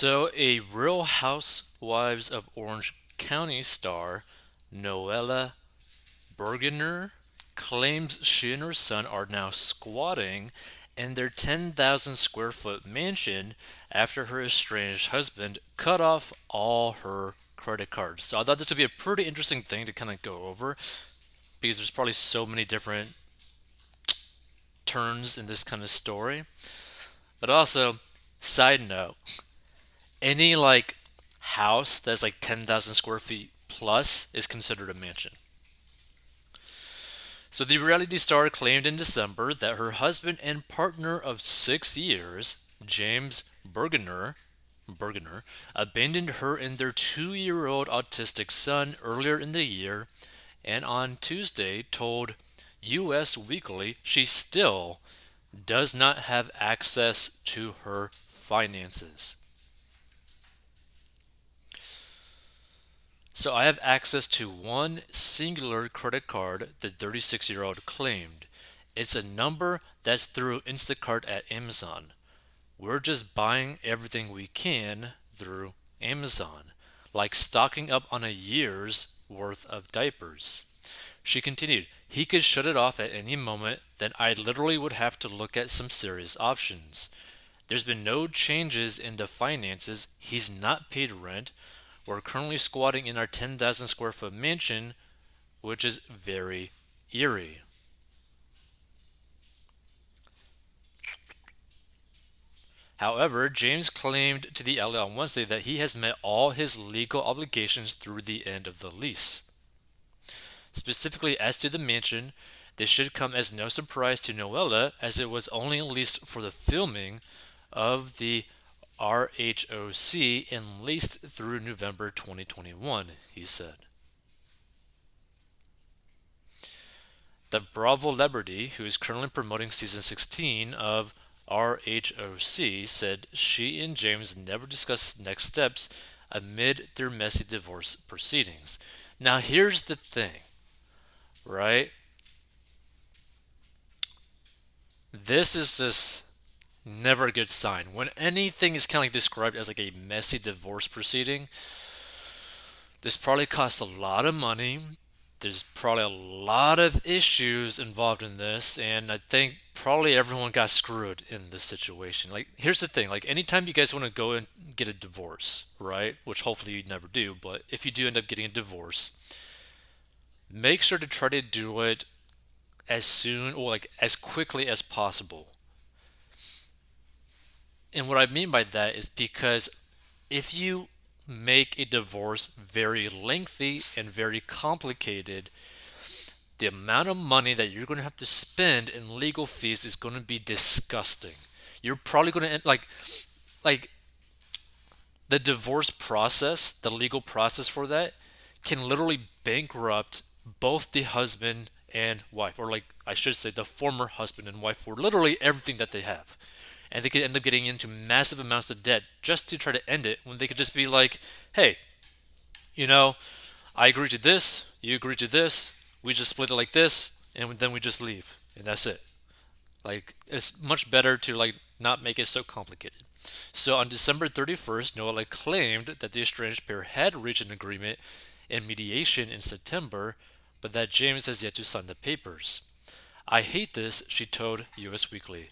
So, a Real Housewives of Orange County star, Noella Bergener, claims she and her son are now squatting in their 10,000 square foot mansion after her estranged husband cut off all her credit cards. So, I thought this would be a pretty interesting thing to kind of go over because there's probably so many different turns in this kind of story. But also, side note, any house that's like 10,000 square feet plus is considered a mansion. So the reality star claimed in December that her husband and partner of 6 years, James Bergener, abandoned her and their 2-year-old autistic son earlier in the year, and on Tuesday told US Weekly she still does not have access to her finances. So I have access to one singular credit card, the 36-year-old claimed. It's a number that's through Instacart at Amazon. We're just buying everything we can through Amazon, like stocking up on a year's worth of diapers. She continued, he could shut it off at any moment, then I literally would have to look at some serious options. There's been no changes in the finances. He's not paid rent. We're currently squatting in our 10,000 square foot mansion, which is very eerie. However, James claimed to the outlet on Wednesday that he has met all his legal obligations through the end of the lease. Specifically, as to the mansion, this should come as no surprise to Noella, as it was only leased for the filming of the RHOC and leased through November 2021, he said. The Bravo celebrity, who is currently promoting season 16 of RHOC, said she and James never discussed next steps amid their messy divorce proceedings. Now, here's the thing, right? This is just never a good sign. When anything is kind of like described as like a messy divorce proceeding, this probably costs a lot of money. There's probably a lot of issues involved in this, and I think probably everyone got screwed in this situation. Like, here's the thing: like, anytime you guys want to go and get a divorce, right? Which hopefully you never do, but if you do end up getting a divorce, make sure to try to do it as soon or like as quickly as possible. And what I mean by that is because if you make a divorce very lengthy and very complicated, the amount of money that you're going to have to spend in legal fees is going to be disgusting. You're probably going to end like the divorce process, the legal process for that can literally bankrupt both the husband and wife, or like I should say the former husband and wife, for literally everything that they have. And they could end up getting into massive amounts of debt just to try to end it when they could just be like, hey, you know, I agree to this, you agree to this, we just split it like this, and then we just leave, and that's it. Like, it's much better to like not make it so complicated. So on December 31st, Noella claimed that the estranged pair had reached an agreement in mediation in September, but that James has yet to sign the papers. I hate this, she told US Weekly.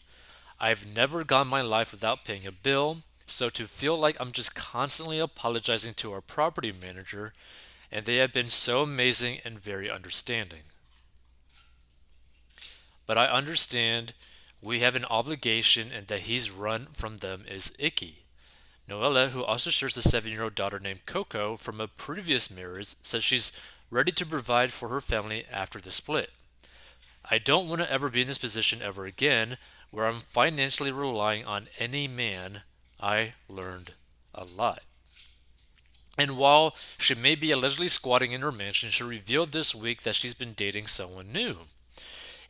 I've never gone my life without paying a bill, so to feel like I'm just constantly apologizing to our property manager, and they have been so amazing and very understanding. But I understand we have an obligation and that he's run from them is icky. Noella, who also shares a 7-year-old daughter named Coco from a previous marriage, says she's ready to provide for her family after the split. I don't want to ever be in this position ever again where I'm financially relying on any man. I learned a lot. And while she may be allegedly squatting in her mansion, she revealed this week that she's been dating someone new.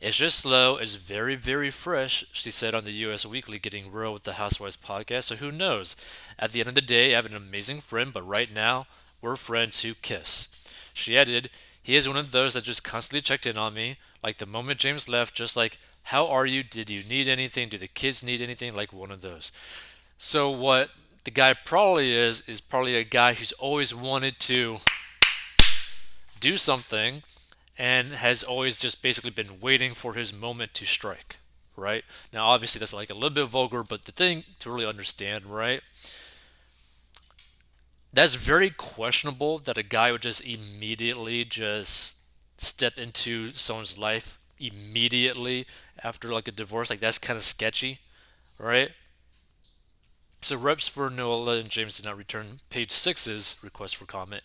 It's just slow, it's very, very fresh, she said on the US Weekly Getting Real with the Housewives podcast. So who knows? At the end of the day, I have an amazing friend, but right now, we're friends who kiss. She added, he is one of those that just constantly checked in on me. Like the moment James left, just like, how are you? Did you need anything? Do the kids need anything? Like one of those. So what the guy probably is probably a guy who's always wanted to do something and has always just basically been waiting for his moment to strike, right? Now, obviously, that's like a little bit vulgar, but the thing to really understand, right? That's very questionable that a guy would just immediately just step into someone's life immediately after like a divorce. Like, that's kind of sketchy, right? So reps for Noella and James did not return. Page six's request for comment.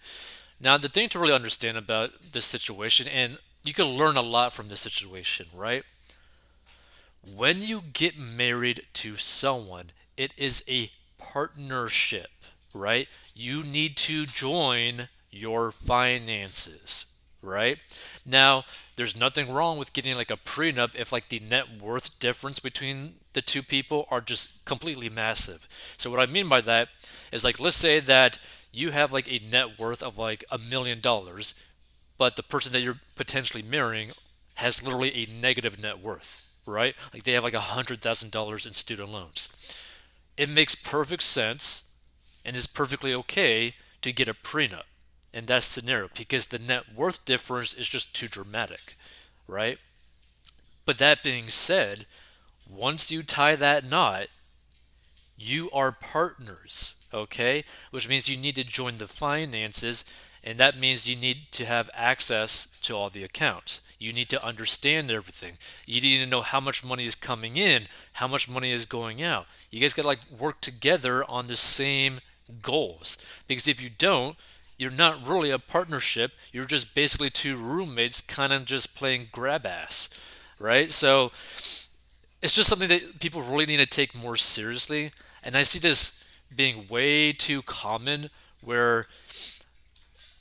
Now, the thing to really understand about this situation, and you can learn a lot from this situation, right? When you get married to someone, it is a partnership, right? You need to join your finances, right? Now, there's nothing wrong with getting like a prenup if like the net worth difference between the two people are just completely massive. So what I mean by that is like let's say that you have like a net worth of like $1 million, but the person that you're potentially marrying has literally a negative net worth, right? Like they have like $100,000 in student loans. It makes perfect sense and is perfectly okay to get a prenup in that scenario because the net worth difference is just too dramatic, right? But that being said, once you tie that knot, you are partners, okay? Which means you need to join the finances, and that means you need to have access to all the accounts. You need to understand everything. You need to know how much money is coming in, how much money is going out. You guys got to like work together on the same goals. Because if you don't, you're not really a partnership. You're just basically two roommates kind of just playing grab ass, right? So it's just something that people really need to take more seriously. And I see this being way too common where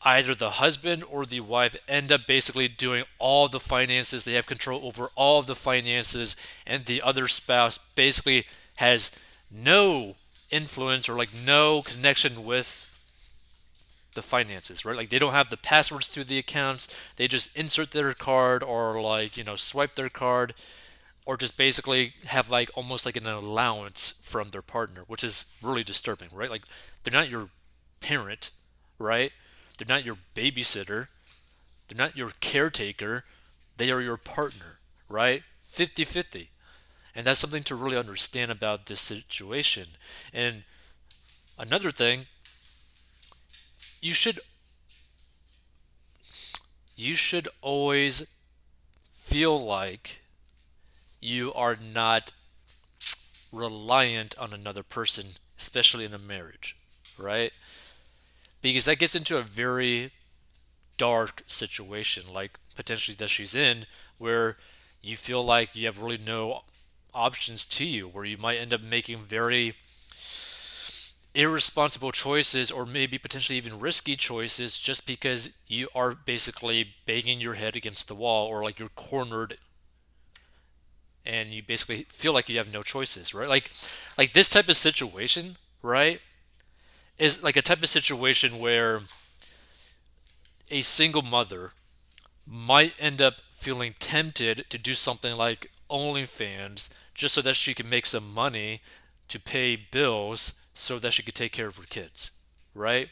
either the husband or the wife end up basically doing all the finances. They have control over all of the finances, and the other spouse basically has no influence or like no connection with the finances, right? Like they don't have the passwords to the accounts. They just insert their card or like, swipe their card or just basically have like almost like an allowance from their partner, which is really disturbing, right? Like they're not your parent, right? They're not your babysitter. They're not your caretaker. They are your partner, right? 50-50. And that's something to really understand about this situation. And another thing, you should you should always feel like you are not reliant on another person, especially in a marriage, right? Because that gets into a very dark situation, like potentially that she's in, where you feel like you have really no options to you, where you might end up making very irresponsible choices or maybe potentially even risky choices just because you are basically banging your head against the wall or like you're cornered and you basically feel like you have no choices, right? Like this type of situation, right, is like a type of situation where a single mother might end up feeling tempted to do something like OnlyFans just so that she can make some money to pay bills so that she could take care of her kids, right?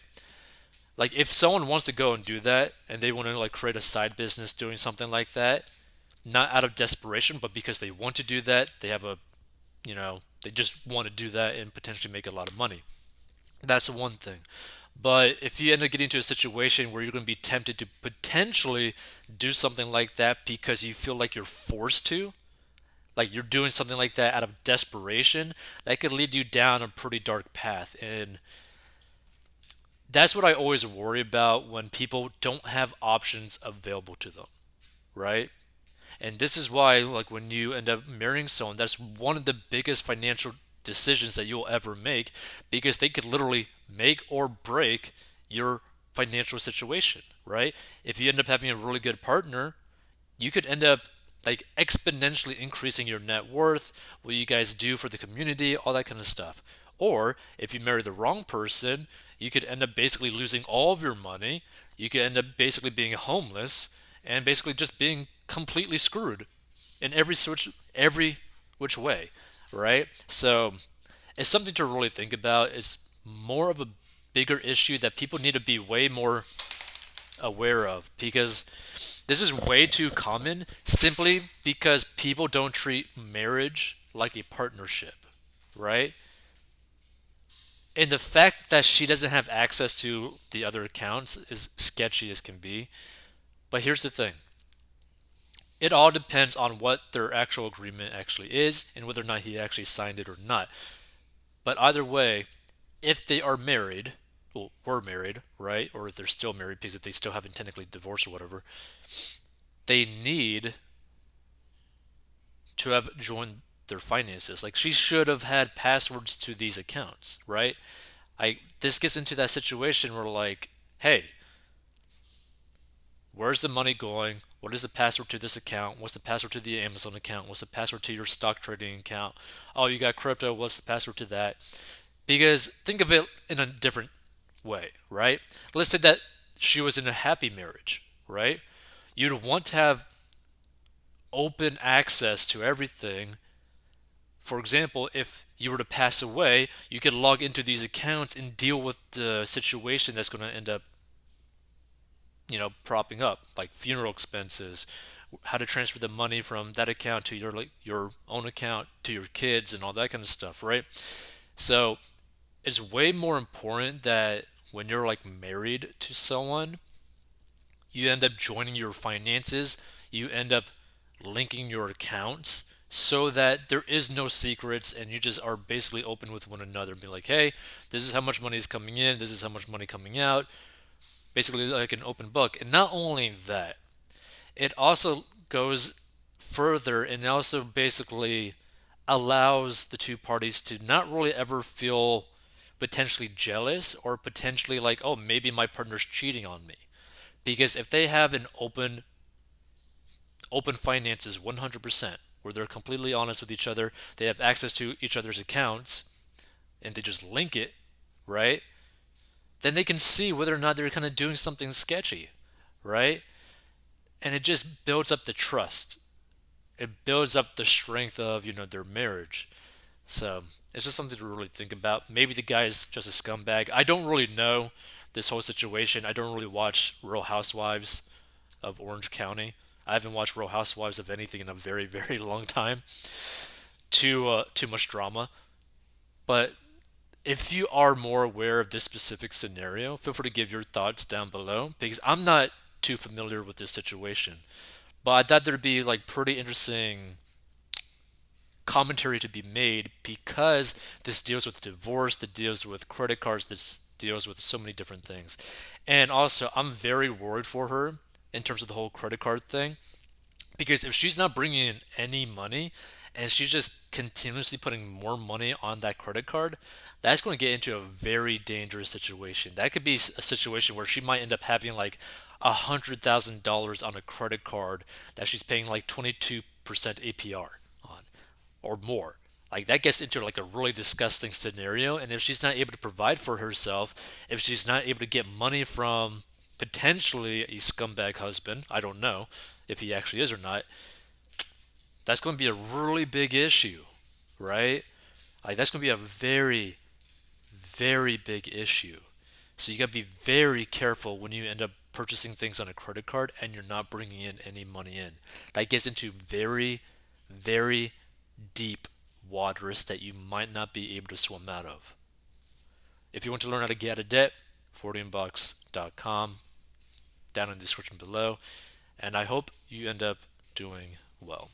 Like if someone wants to go and do that and they want to like create a side business doing something like that, not out of desperation, but because they want to do that, they have they just want to do that and potentially make a lot of money. That's one thing. But if you end up getting into a situation where you're going to be tempted to potentially do something like that because you feel like you're forced to, like you're doing something like that out of desperation, that could lead you down a pretty dark path. And that's what I always worry about when people don't have options available to them, right? And this is why, like, when you end up marrying someone, that's one of the biggest financial decisions that you'll ever make because they could literally make or break your financial situation, right? If you end up having a really good partner, you could end up like exponentially increasing your net worth, what you guys do for the community, all that kind of stuff. Or if you marry the wrong person, you could end up basically losing all of your money. You could end up basically being homeless and basically just being completely screwed in every which way, right? So it's something to really think about. Is more of a bigger issue that people need to be way more aware of, because this is way too common simply because people don't treat marriage like a partnership, right? And the fact that she doesn't have access to the other accounts is sketchy as can be. But here's the thing, it all depends on what their actual agreement actually is and whether or not he actually signed it or not. But either way, if they are married, well, were married, right? Or if they're still married because if they still haven't technically divorced or whatever, they need to have joined their finances. Like she should have had passwords to these accounts, right? I this gets into that situation where like, hey, where's the money going? What is the password to this account? What's the password to the Amazon account? What's the password to your stock trading account? Oh, you got crypto. What's the password to that? Because think of it in a different way, right? Let's say that she was in a happy marriage, right? You'd want to have open access to everything. For example, if you were to pass away, you could log into these accounts and deal with the situation that's going to end up, propping up, like funeral expenses, how to transfer the money from that account to your own account to your kids and all that kind of stuff, right? So it's way more important that when you're like married to someone, you end up joining your finances, you end up linking your accounts so that there is no secrets and you just are basically open with one another. Be like, hey, this is how much money is coming in, this is how much money coming out. Basically, like an open book. And not only that, it also goes further and also basically allows the two parties to not really ever feel potentially jealous or potentially like, oh, maybe my partner's cheating on me. Because if they have an open finances 100%, where they're completely honest with each other, they have access to each other's accounts, and they just link it, right? Then they can see whether or not they're kind of doing something sketchy, right? And it just builds up the trust. It builds up the strength of, their marriage. So it's just something to really think about. Maybe the guy is just a scumbag. I don't really know this whole situation. I don't really watch Real Housewives of Orange County. I haven't watched Real Housewives of anything in a very, very long time. Too much drama. But if you are more aware of this specific scenario, feel free to give your thoughts down below because I'm not too familiar with this situation. But I thought there'd be like pretty interesting commentary to be made because this deals with divorce, that deals with credit cards, this deals with so many different things. And also, I'm very worried for her in terms of the whole credit card thing because if she's not bringing in any money and she's just continuously putting more money on that credit card, that's going to get into a very dangerous situation. That could be a situation where she might end up having like $100,000 on a credit card that she's paying like 22% APR on or more. Like that gets into like a really disgusting scenario. And if she's not able to provide for herself, if she's not able to get money from potentially a scumbag husband, I don't know if he actually is or not, that's going to be a really big issue, right? Like that's going to be a very, very big issue. So you got to be very careful when you end up purchasing things on a credit card and you're not bringing in any money in. That gets into very, very deep waters that you might not be able to swim out of. If you want to learn how to get out of debt, 14bucks.com down in the description below. And I hope you end up doing well.